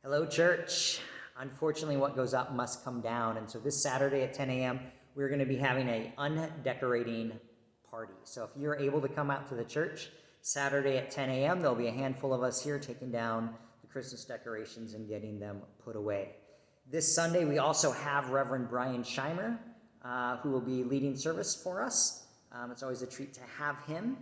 Hello, church. Unfortunately, what goes up must come down. And so this Saturday at 10 a.m., we're going to be having a undecorating party. So if you're able to come out to the church Saturday at 10 a.m., there'll be a handful of us here taking down the Christmas decorations and getting them put away. This Sunday, we also have Reverend Brian Scheimer, who will be leading service for us. It's always a treat to have him.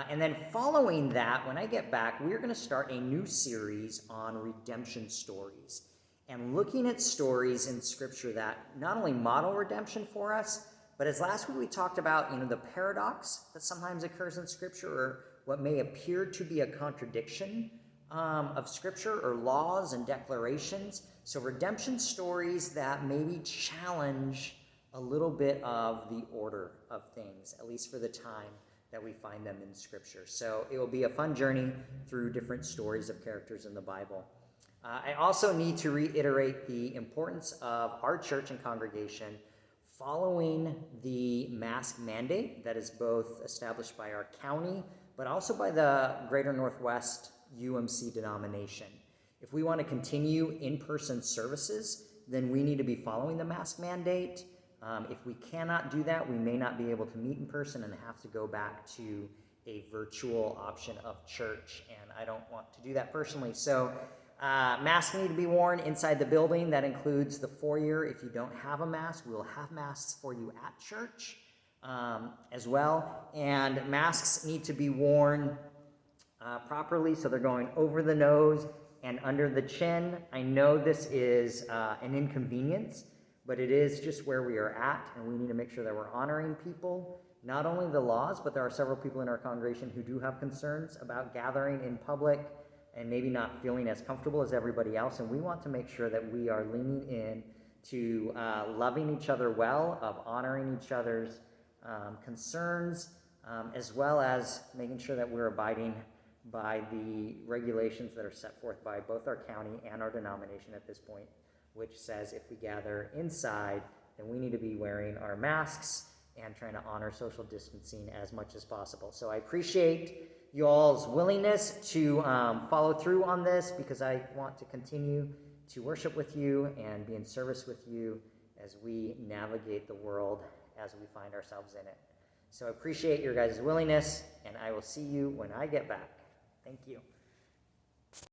And then following that, when I get back, we're going to start a new series on redemption stories and looking at stories in Scripture that not only model redemption for us, but as last week we talked about, the paradox that sometimes occurs in Scripture, or what may appear to be a contradiction of Scripture or laws and declarations. So redemption stories that maybe challenge a little bit of the order of things, at least for the time that we find them in Scripture. So it will be a fun journey through different stories of characters in the Bible. I also need to reiterate the importance of our church and congregation following the mask mandate that is both established by our county, but also by the Greater Northwest UMC denomination. If we want to continue in-person services, then we need to be following the mask mandate. If we cannot do that, we may not be able to meet in person and have to go back to a virtual option of church, and I don't want to do that personally. So masks need to be worn inside the building. That includes the foyer. If you don't have a mask, we'll have masks for you at church as well. And masks need to be worn properly, so they're going over the nose and under the chin. I know this is an inconvenience, but it is just where we are at, and we need to make sure that we're honoring people, not only the laws, but there are several people in our congregation who do have concerns about gathering in public and maybe not feeling as comfortable as everybody else, and we want to make sure that we are leaning in to loving each other well, of honoring each other's concerns, as well as making sure that we're abiding by the regulations that are set forth by both our county and our denomination at this point, which says if we gather inside, then we need to be wearing our masks and trying to honor social distancing as much as possible. So I appreciate you all's willingness to follow through on this, because I want to continue to worship with you and be in service with you as we navigate the world as we find ourselves in it. So I appreciate your guys' willingness, and I will see you when I get back. Thank you.